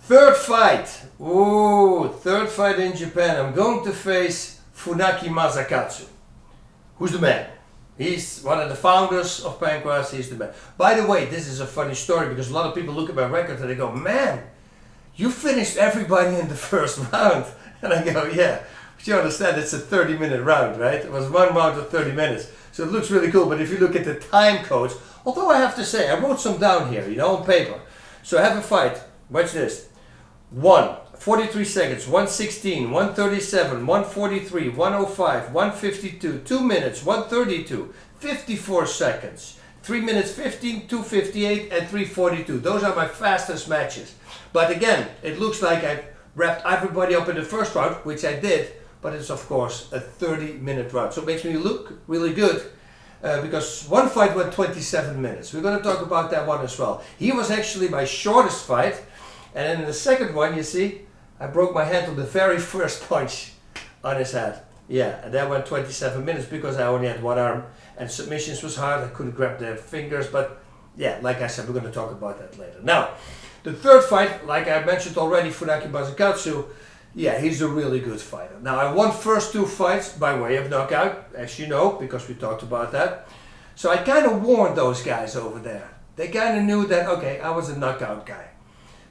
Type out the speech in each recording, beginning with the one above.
Third fight. Ooh, third fight in Japan. I'm going to face Funaki Masakatsu. Who's the man? He's one of the founders of Pancrase. He's the man. By the way, this is a funny story because a lot of people look at my record and they go, man, you finished everybody in the first round. And I go, yeah. But you understand, it's a 30-minute round, right? It was one round of 30 minutes. So it looks really cool. But if you look at the time codes, although I have to say, I wrote some down here, on paper. So I have a fight. Watch this. 43 seconds, 116, 137, 143, 105, 152, 2 minutes, 132, 54 seconds, 3 minutes 15, 258, and 342. Those are my fastest matches. But again, it looks like I wrapped everybody up in the first round, which I did, but it's of course a 30-minute round. So it makes me look really good because one fight went 27 minutes. We're going to talk about that one as well. He was actually my shortest fight. And then in the second one, you see, I broke my hand on the very first punch on his head. Yeah, and that went 27 minutes because I only had one arm. And submissions was hard, I couldn't grab the fingers. But yeah, like I said, we're going to talk about that later. Now, the third fight, like I mentioned already, Funaki Masakatsu, yeah, he's a really good fighter. Now, I won first two fights by way of knockout, as you know, because we talked about that. So I kind of warned those guys over there. They kind of knew that, okay, I was a knockout guy.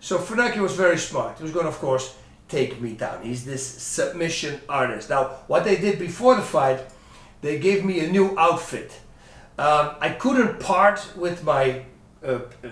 So Funaki was very smart. He was going to, of course, take me down. He's this submission artist. Now, what they did before the fight, they gave me a new outfit. I couldn't part with my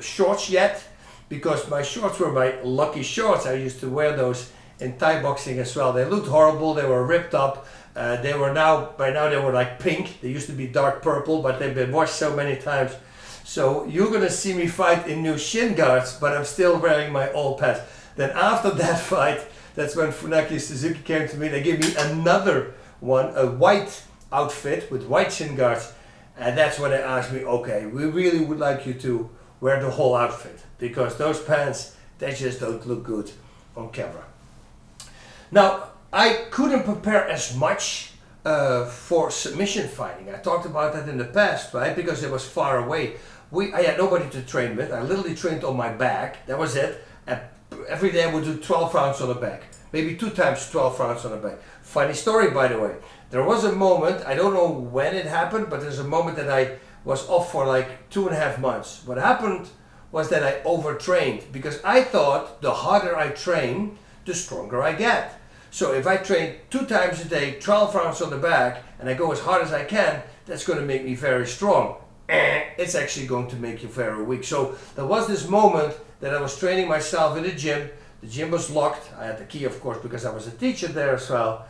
shorts yet because my shorts were my lucky shorts. I used to wear those in Thai boxing as well. They looked horrible. They were ripped up. By now they were like pink. They used to be dark purple, but they've been washed so many times. So you're going to see me fight in new shin guards, but I'm still wearing my old pads. Then after that fight, that's when Funaki Suzuki came to me. They gave me another one, a white outfit with white shin guards. And that's when they asked me, okay, we really would like you to wear the whole outfit because those pants, they just don't look good on camera. Now, I couldn't prepare as much for submission fighting. I talked about that in the past, right? Because it was far away. I had nobody to train with. I literally trained on my back. That was it. And every day I would do 12 rounds on the back. Maybe 2 times 12 rounds on the back. Funny story, by the way. There was a moment, I don't know when it happened, but there's a moment that I was off for like 2.5 months. What happened was that I overtrained because I thought the harder I train, the stronger I get. So if I train 2 times a day, 12 rounds on the back, and I go as hard as I can, that's going to make me very strong. It's actually going to make you very weak. So there was this moment that I was training myself in the gym. The gym was locked. I had the key, of course, because I was a teacher there as well.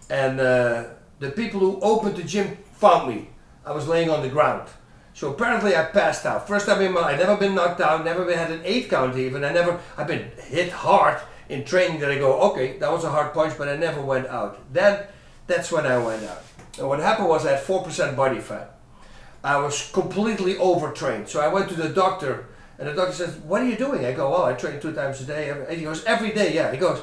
And the people who opened the gym found me. I was laying on the ground. So apparently I passed out. First time in my life, I've never been knocked out, never had an 8 count even. I've been hit hard in training that I go, okay, that was a hard punch, but I never went out. Then, that's when I went out. And what happened was I had 4% body fat. I was completely overtrained. So I went to the doctor, and the doctor says, what are you doing? I go, well, I train 2 times a day. And he goes, every day, yeah. He goes,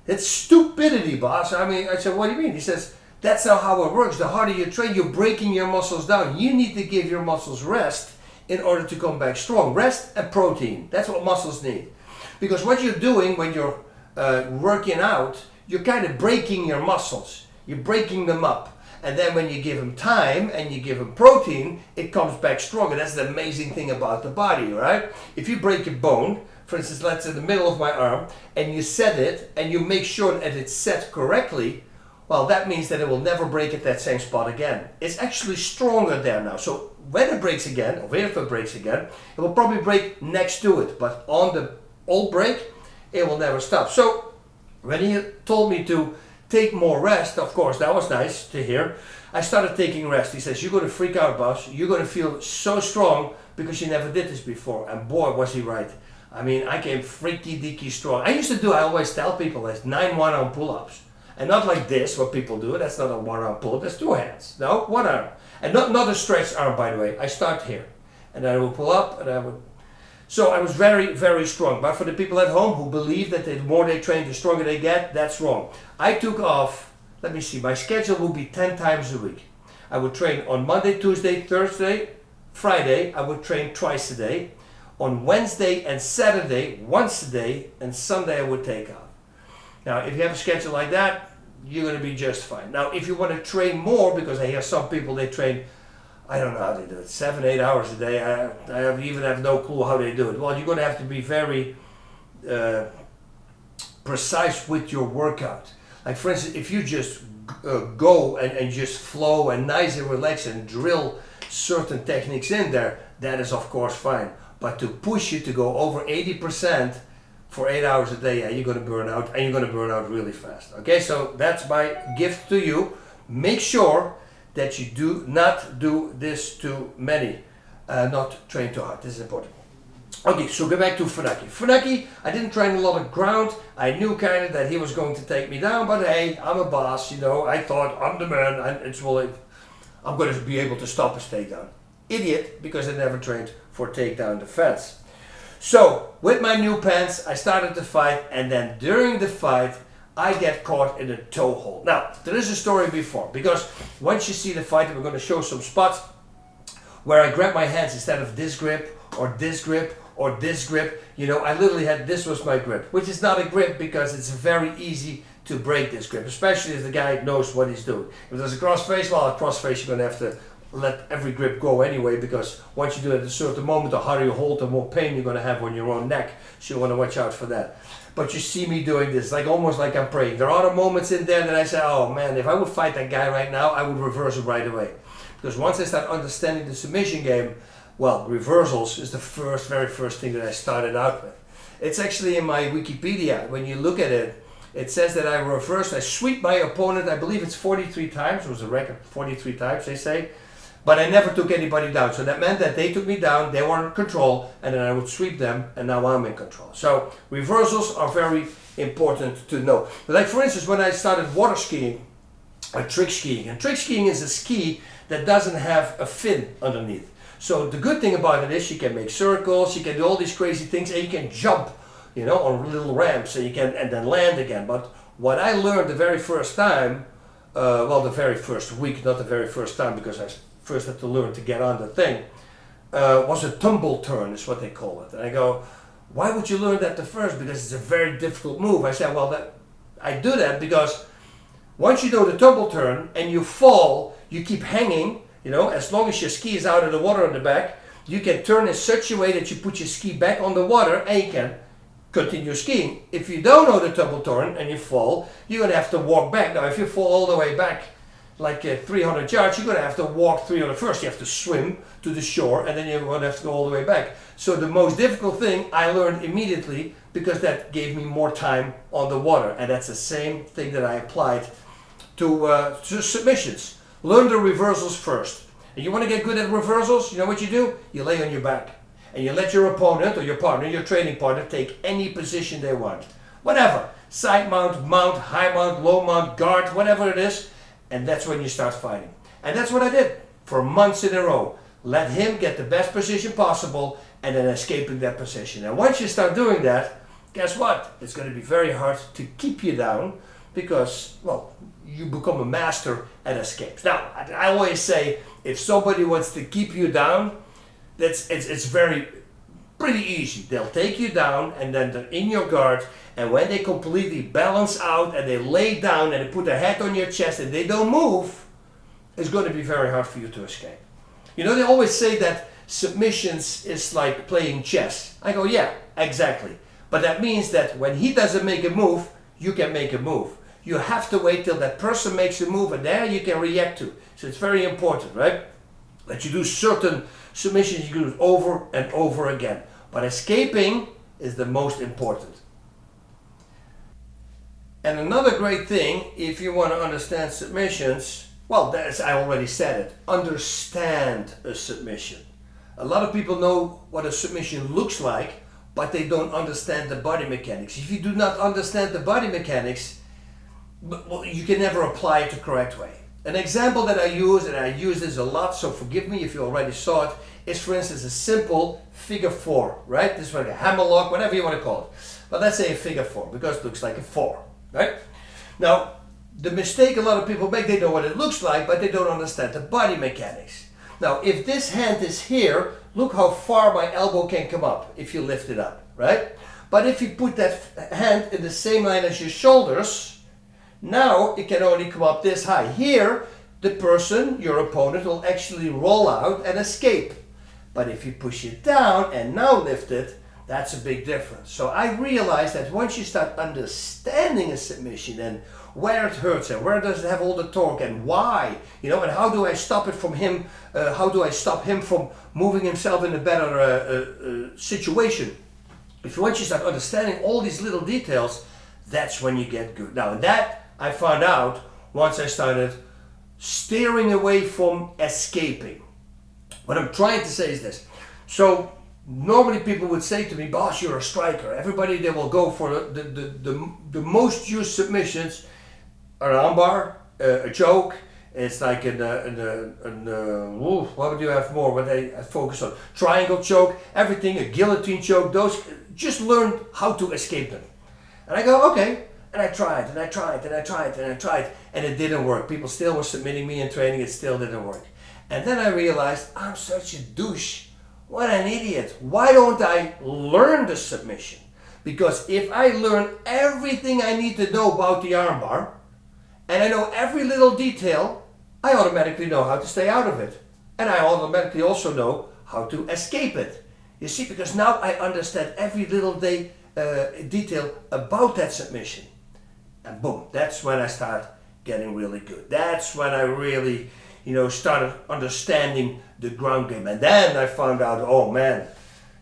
it's stupidity, boss. I said, what do you mean? He says, that's not how it works. The harder you train, you're breaking your muscles down. You need to give your muscles rest in order to come back strong. Rest and protein. That's what muscles need. Because what you're doing when you're working out, you're kind of breaking your muscles. You're breaking them up. And then when you give them time and you give them protein, it comes back stronger. That's the amazing thing about the body, right? If you break a bone, for instance, let's say in the middle of my arm, and you set it and you make sure that it's set correctly, well, that means that it will never break at that same spot again. It's actually stronger there now. So when it breaks again, or if it breaks again, it will probably break next to it. But on the old break, it will never stop. So when he told me to take more rest, of course, that was nice to hear. I started taking rest. He says, you're going to freak out, boss. You're going to feel so strong because you never did this before. And boy, was he right. I came freaky deaky strong. I always tell people, that's 9 one-arm pull-ups. And not like this, what people do. That's not a one-arm pull-up, that's 2 hands. No, 1 arm. And not a stretched arm, by the way. I start here. And then I would pull up, and I would... So I was very, very strong. But for the people at home who believe that the more they train, the stronger they get, that's wrong. I took off, let me see, my schedule would be 10 times a week. I would train on Monday, Tuesday, Thursday, Friday. I would train twice a day. On Wednesday and Saturday, once a day, and Sunday I would take off. Now, if you have a schedule like that, you're going to be just fine. Now, if you want to train more, because I hear some people, they train, I don't know how they do it, 7-8 hours a day. I even have no clue how they do it. Well, you're going to have to be very precise with your workout. Like, for instance, if you just go and just flow and nice and relax and drill certain techniques in there, that is of course fine. But to push you to go over 80% for 8 hours a day, yeah, you're going to burn out, and you're going to burn out really fast. Okay, so that's my gift to you. Make sure that you do not do this too many, not train too hard. This is important. Okay, so go back to Funaki. Funaki, I didn't train a lot of ground. I knew kind of that he was going to take me down, but hey, I'm a boss, you know. I thought I'm the man, and I'm going to be able to stop his takedown. Idiot, because I never trained for takedown defense. So, with my new pants, I started the fight, and then during the fight, I get caught in a toe hold. Now, there is a story before, because once you see the fight, we're going to show some spots where I grab my hands instead of this grip, or this grip, or this grip. You know, I literally had, this was my grip, which is not a grip because it's very easy to break this grip, especially if the guy knows what he's doing. If there's a cross face, well, a cross face, you're going to have to let every grip go anyway, because once you do it at a certain moment, the harder you hold, the more pain you're going to have on your own neck. So you want to watch out for that. But you see me doing this, like almost like I'm praying. There are moments in there that I say, oh man, if I would fight that guy right now, I would reverse it right away. Because once I start understanding the submission game, well, reversals is the very first thing that I started out with. It's actually in my Wikipedia. When you look at it, it says that I sweep my opponent, I believe it's 43 times. It was a record, 43 times they say. But I never took anybody down. So that meant that they took me down, they were in control, and then I would sweep them, and now I'm in control. So reversals are very important to know. But like for instance, when I started water skiing, trick skiing. And trick skiing is a ski that doesn't have a fin underneath. So the good thing about it is you can make circles, you can do all these crazy things, and you can jump, you know, on little ramps, and you can and then land again. But what I learned the very first time, well, the very first week, not the very first time, because I first had to learn to get on the thing, was a tumble turn, is what they call it. And I go, why would you learn that the first? Because it's a very difficult move. I said, well, I do that because once you do the tumble turn and you fall, you keep hanging, you know, as long as your ski is out of the water on the back, you can turn in such a way that you put your ski back on the water and you can continue skiing. If you don't know the tumble turn and you fall, you're going to have to walk back. Now, if you fall all the way back, like 300 yards, you're going to have to walk 300 first. You have to swim to the shore, and then you're going to have to go all the way back. So the most difficult thing I learned immediately, because that gave me more time on the water. And that's the same thing that I applied to submissions. Learn the reversals first. And you want to get good at reversals, you know what you do? You lay on your back. And you let your opponent or your partner, your training partner, take any position they want. Whatever. Side mount, mount, high mount, low mount, guard, whatever it is. And that's when you start fighting. And that's what I did for months in a row. Let him get the best position possible and then escaping that position. And once you start doing that, guess what? It's going to be very hard to keep you down because, well, you become a master at escapes. Now, I always say, if somebody wants to keep you down, it's pretty easy. They'll take you down and then they're in your guard, and when they completely balance out and they lay down and they put their head on your chest and they don't move, it's going to be very hard for you to escape. You know, they always say that submissions is like playing chess. I go, yeah, exactly. But that means that when he doesn't make a move, you can make a move. You have to wait till that person makes a move and there you can react to. So it's very important, right? That you do certain submissions, you do it over and over again. But escaping is the most important. And another great thing, if you want to understand submissions, well, I already said it, understand a submission. A lot of people know what a submission looks like, but they don't understand the body mechanics. If you do not understand the body mechanics, well, you can never apply it the correct way. An example that I use, and I use this a lot, so forgive me if you already saw it, is for instance a simple figure 4, right? This is like a hammerlock, whatever you want to call it. But let's say a figure 4, because it looks like a 4, right? Now, the mistake a lot of people make, they know what it looks like, but they don't understand the body mechanics. Now, if this hand is here, look how far my elbow can come up if you lift it up, right? But if you put that hand in the same line as your shoulders, now it can only come up this high. Here, the person, your opponent, will actually roll out and escape. But if you push it down and now lift it, that's a big difference. So I realized that once you start understanding a submission and where it hurts and where does it have all the torque and why, you know, and how do I stop it from him, how do I stop him from moving himself in a better situation. Once you start understanding all these little details, that's when you get good. Now that I found out once I started steering away from escaping. What I'm trying to say is this. So normally people would say to me, boss, you're a striker. Everybody, they will go for the most used submissions are an armbar, a choke. It's like what would you have more? What I focus on? Triangle choke, everything, a guillotine choke. Those, just learn how to escape them. And I go, okay. And I tried, and I tried, and I tried, and I tried, and it didn't work. People still were submitting me in training, it still didn't work. And then I realized, I'm such a douche. What an idiot. Why don't I learn the submission? Because if I learn everything I need to know about the armbar, and I know every little detail, I automatically know how to stay out of it. And I automatically also know how to escape it. You see, because now I understand every little detail about that submission. And boom, that's when I start getting really good. That's when I really, started understanding the ground game. And then I found out, oh man,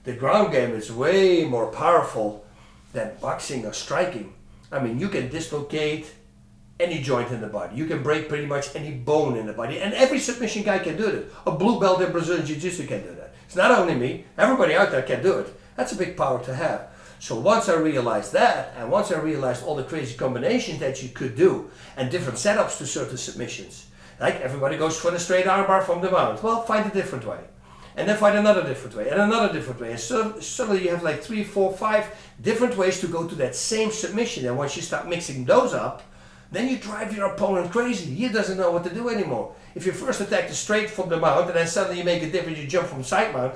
the ground game is way more powerful than boxing or striking. I mean, you can dislocate any joint in the body. You can break pretty much any bone in the body. And every submission guy can do it. A blue belt in Brazilian Jiu-Jitsu can do that. It's not only me, everybody out there can do it. That's a big power to have. So once I realized that, and once I realized all the crazy combinations that you could do, and different setups to certain submissions, like everybody goes for the straight armbar from the mount, well, find a different way. And then find another different way, and another different way. And so suddenly you have like 3, 4, 5 different ways to go to that same submission. And once you start mixing those up, then you drive your opponent crazy. He doesn't know what to do anymore. If you first attack the straight from the mount, and then suddenly you make a difference, you jump from side mount,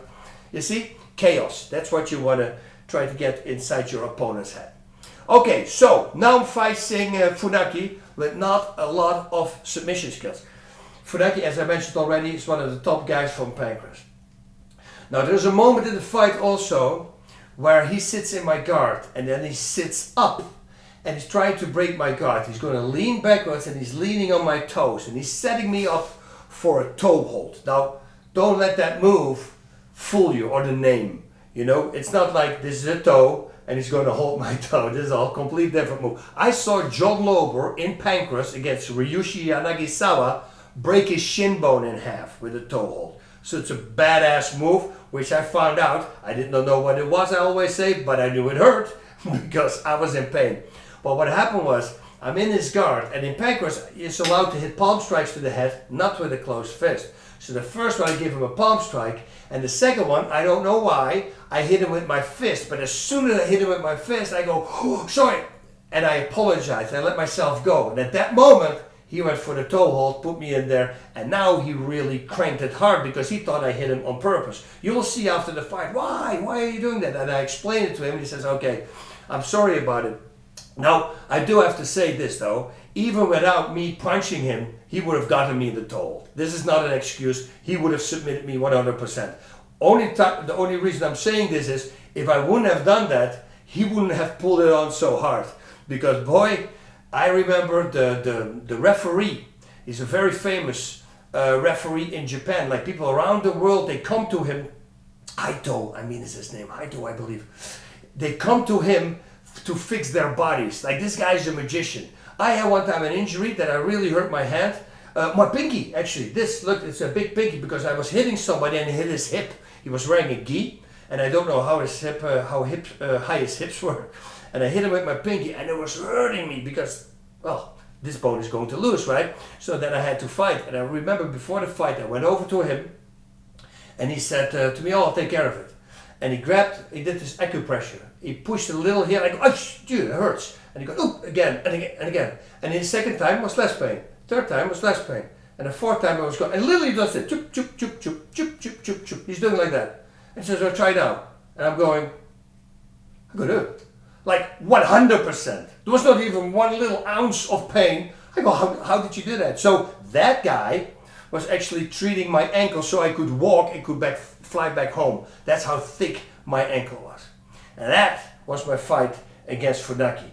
you see? Chaos. That's what you want to try to get inside your opponent's head. Okay, so now I'm facing Funaki with not a lot of submission skills. Funaki, as I mentioned already, is one of the top guys from Pancrase. Now there's a moment in the fight also where he sits in my guard and then he sits up and he's trying to break my guard. He's going to lean backwards and he's leaning on my toes and he's setting me up for a toe hold. Now don't let that move fool you, or the name. It's not like this is a toe and he's going to hold my toe. This is a complete different move. I saw John Lober in Pancrase against Ryushi Yanagisawa break his shin bone in half with a toe hold. So it's a badass move, which I found out. I didn't know what it was, I always say, but I knew it hurt because I was in pain. But what happened was, I'm in his guard, and in Pancrase, it's allowed to hit palm strikes to the head, not with a closed fist. So the first one, I give him a palm strike, and the second one, I don't know why, I hit him with my fist. But as soon as I hit him with my fist, I go, oh, sorry, and I apologize. I let myself go. And at that moment, he went for the toe hold, put me in there, and now he really cranked it hard because he thought I hit him on purpose. You will see after the fight, why are you doing that? And I explained it to him, and he says, okay, I'm sorry about it. Now, I do have to say this though, even without me punching him, he would have gotten me the toe hold. This is not an excuse. He would have submitted me 100%. The only reason I'm saying this is, if I wouldn't have done that, he wouldn't have pulled it on so hard. Because boy, I remember the referee. He's a very famous referee in Japan. Like people around the world, they come to him. Haito, is his name. Haito, I believe. They come to him to fix their bodies. Like this guy's a magician. I had one time an injury that I really hurt my hand. My pinky, actually. Look, it's a big pinky because I was hitting somebody and hit his hip. He was wearing a gi, and I don't know how high his hips were. And I hit him with my pinky, and it was hurting me because, well, this bone is going to lose, right? So then I had to fight. And I remember before the fight, I went over to him, and he said to me, oh, I'll take care of it. And he did this acupressure. He pushed a little here, and I go, oh, dude, it hurts. And he goes, oh, again, and again, and again. And the second time was less pain. Third time was less pain. And the fourth time I was going, and literally does it, chup, chup, chup, chup, chup, chup, chup, chup. He's doing like that. And says, "I'll try it out." And I'm going, I could do it. Like 100%. There was not even one little ounce of pain. I go, how did you do that? So that guy was actually treating my ankle so I could walk and could fly back home. That's how thick my ankle was. And that was my fight against Funaki.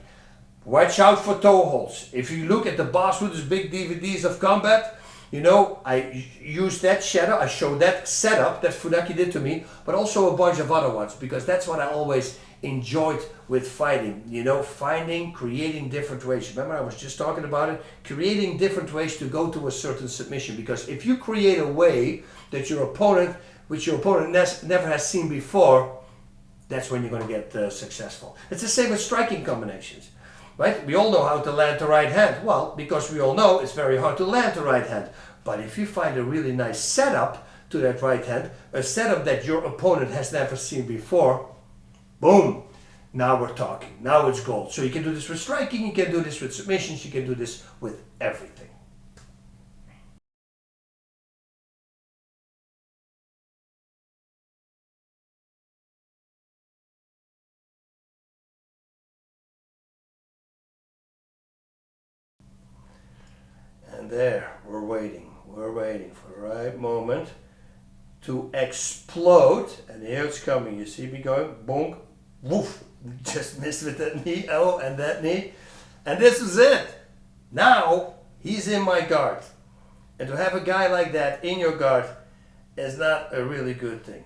Watch out for toe holds. If you look at the Boss Ruder's big DVDs of combat, you know, I used that shadow, I showed that setup that Funaki did to me, but also a bunch of other ones, because that's what I always enjoyed with fighting. You know, creating different ways. Remember, I was just talking about it, creating different ways to go to a certain submission. Because if you create a way that which your opponent never has seen before, that's when you're going to get successful. It's the same with striking combinations. Right? We all know how to land the right hand. Well, because we all know it's very hard to land the right hand. But if you find a really nice setup to that right hand, a setup that your opponent has never seen before, boom, now we're talking. Now it's gold. So you can do this with striking, you can do this with submissions, you can do this with everything. And there, we're waiting for the right moment to explode. And here it's coming. You see me going, bonk, woof. Just missed with that knee, oh, and that knee. And this is it. Now, he's in my guard. And to have a guy like that in your guard is not a really good thing.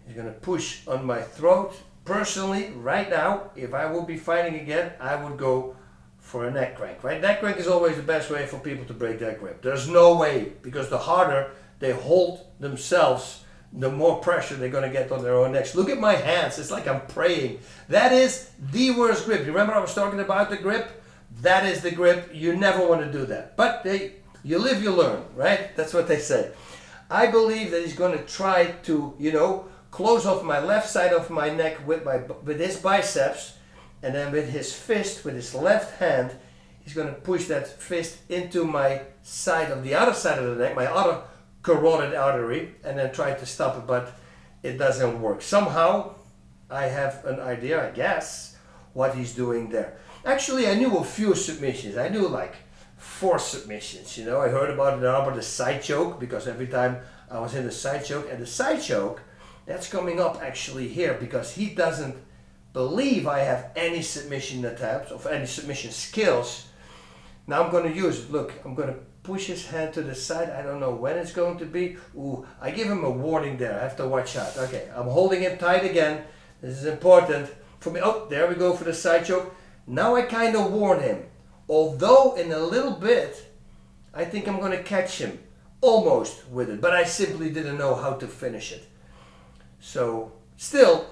He's going to push on my throat. Personally, right now, if I would be fighting again, I would go for a neck crank, right? Neck crank is always the best way for people to break their grip. There's no way, because the harder they hold themselves, the more pressure they're going to get on their own necks. Look at my hands. It's like I'm praying. That is the worst grip. You remember I was talking about the grip? That is the grip. You never want to do that. But you live, you learn, right? That's what they say. I believe that he's going to try to, you know, close off my left side of my neck with his biceps. And then with his fist, with his left hand, he's going to push that fist into my side of the other side of the neck, my other carotid artery, and then try to stop it, but it doesn't work. Somehow, I have an idea, I guess, what he's doing there. Actually, I knew a few submissions. I knew like 4 submissions, you know. I heard about the side choke, because every time I was in the side choke, and the side choke, that's coming up actually here, because he doesn't believe I have any submission attempts or any submission skills. Now I'm going to use it. Look, I'm going to push his hand to the side. I don't know when it's going to be. Ooh, I give him a warning there. I have to watch out. Okay, I'm holding him tight again. This is important for me. Oh, there we go for the side choke. Now I kind of warn him. Although in a little bit, I think I'm going to catch him almost with it. But I simply didn't know how to finish it. So still,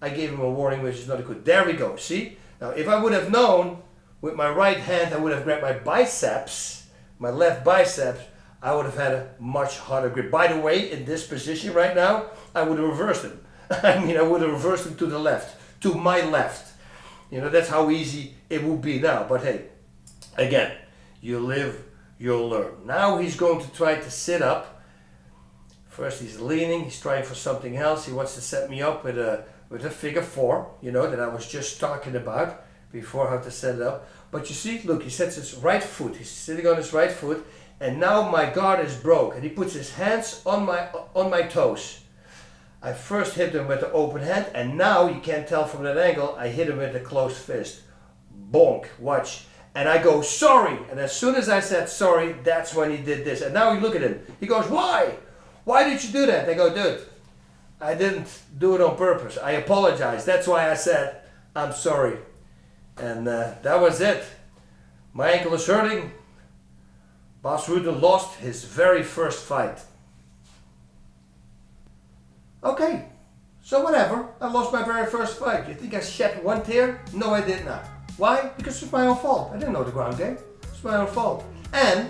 I gave him a warning, which is not good. There we go, see? Now, if I would have known, with my right hand, I would have grabbed my biceps, my left biceps, I would have had a much harder grip. By the way, in this position right now, I would have reversed him. I mean, I would have reversed him to the left, to my left. You know, that's how easy it would be now. But hey, again, you live, you'll learn. Now he's going to try to sit up. First he's leaning, he's trying for something else. He wants to set me up with a figure 4, you know, that I was just talking about before, how to set it up. But you see, look, he sets his right foot. He's sitting on his right foot, and now my guard is broke, and he puts his hands on my toes. I first hit him with the open hand, and now you can't tell from that angle, I hit him with a closed fist. Bonk, watch. And I go, sorry. And as soon as I said sorry, that's when he did this. And now you look at him. He goes, why? Why did you do that? I go, dude, I didn't do it on purpose. I apologize. That's why I said, I'm sorry. And that was it. My ankle is hurting. Bas Rutten lost his very first fight. Okay, so whatever. I lost my very first fight. You think I shed one tear? No, I did not. Why? Because it's my own fault. I didn't know the ground game. It's my own fault. And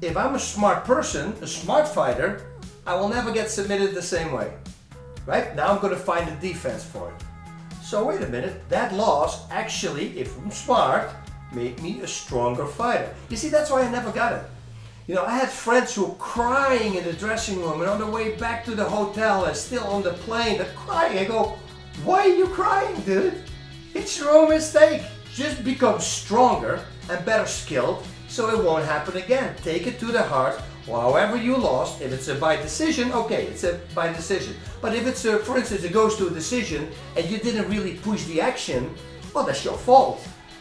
if I'm a smart person, a smart fighter, I will never get submitted the same way. Right? Now I'm going to find a defense for it. So wait a minute, that loss actually, if I'm smart, made me a stronger fighter. You see, that's why I never got it. You know, I had friends who were crying in the dressing room and on the way back to the hotel and still on the plane, they're crying. I go, why are you crying, dude? It's your own mistake. Just become stronger and better skilled so it won't happen again. Take it to the heart. Well, however you lost, if it's a by decision, okay, it's a by decision. But if it's a, for instance, it goes to a decision and you didn't really push the action, well, that's your fault.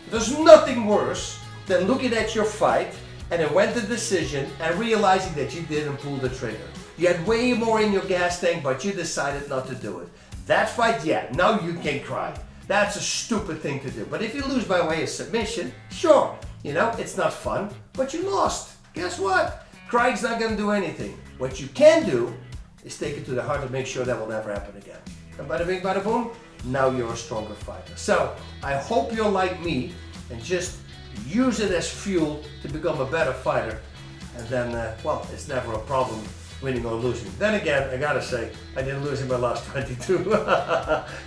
There's nothing worse than looking at your fight and it went to decision and realizing that you didn't pull the trigger. You had way more in your gas tank, but you decided not to do it. That fight, yeah, now you can cry. That's a stupid thing to do. But if you lose by way of submission, sure, you know, it's not fun, but you lost. Guess what? Crying's not gonna do anything. What you can do is take it to the heart and make sure that will never happen again. And bada bing, bada boom, now you're a stronger fighter. So, I hope you're like me and just use it as fuel to become a better fighter, and then, well, it's never a problem winning or losing. Then again, I gotta say, I didn't lose in my last 22.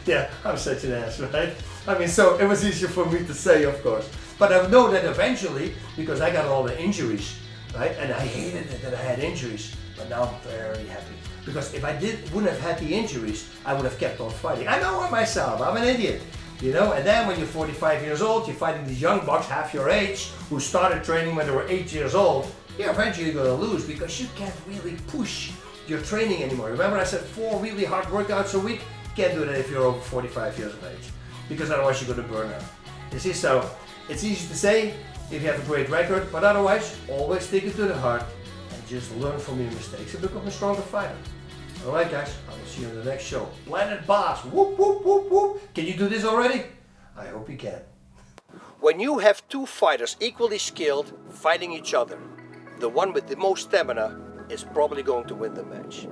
Yeah, I'm such an ass, right? I mean, so it was easier for me to say, of course. But I know that eventually, because I got all the injuries, right? And I hated it that I had injuries, but now I'm very happy. Because if I wouldn't have had the injuries, I would have kept on fighting. I know it myself, I'm an idiot. You know, and then when you're 45 years old, you're fighting these young bucks half your age who started training when they were 8 years old. You're eventually going to lose because you can't really push your training anymore. Remember I said 4 really hard workouts a week? You can't do that if you're over 45 years of age because otherwise you're going to burn out. You see, so it's easy to say if you have a great record, but otherwise always take it to the heart and just learn from your mistakes and become a stronger fighter. Alright guys, I will see you in the next show. Planet Boss, whoop whoop whoop whoop. Can you do this already? I hope you can. When you have two fighters equally skilled fighting each other, the one with the most stamina is probably going to win the match.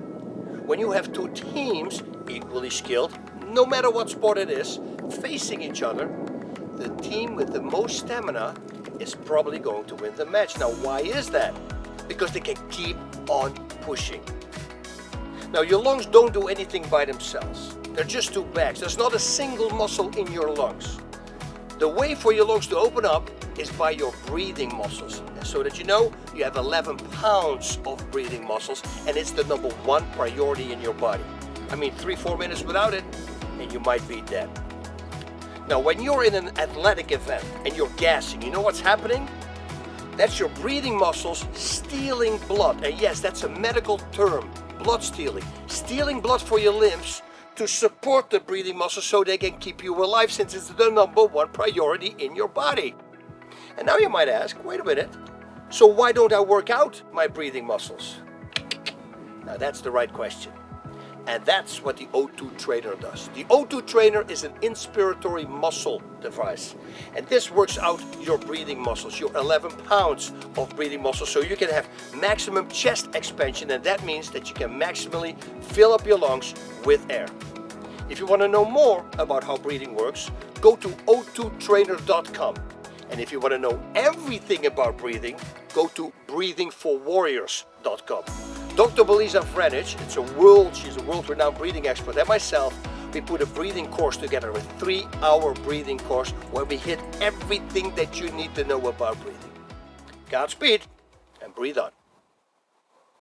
When you have two teams equally skilled, no matter what sport it is, facing each other, the team with the most stamina is probably going to win the match. Now why is that? Because they can keep on pushing. Now your lungs don't do anything by themselves. They're just two bags. There's not a single muscle in your lungs. The way for your lungs to open up is by your breathing muscles. So that you know, you have 11 pounds of breathing muscles and it's the #1 priority in your body. I mean 3-4 minutes without it and you might be dead. Now when you're in an athletic event and you're gassing, you know what's happening? That's your breathing muscles stealing blood. And yes, that's a medical term. Blood stealing. Stealing blood for your limbs to support the breathing muscles so they can keep you alive since it's the #1 priority in your body. And now you might ask, wait a minute, so why don't I work out my breathing muscles? Now that's the right question. And that's what the O2 trainer does. The O2 trainer is an inspiratory muscle device. And this works out your breathing muscles, your 11 pounds of breathing muscles, so you can have maximum chest expansion, and that means that you can maximally fill up your lungs with air. If you want to know more about how breathing works, go to o2trainer.com. And if you want to know everything about breathing, go to breathingforwarriors.com. Dr. Belisa Vranic, she's a world-renowned breathing expert, and myself, we put a breathing course together, a 3-hour breathing course where we hit everything that you need to know about breathing. Godspeed and breathe on.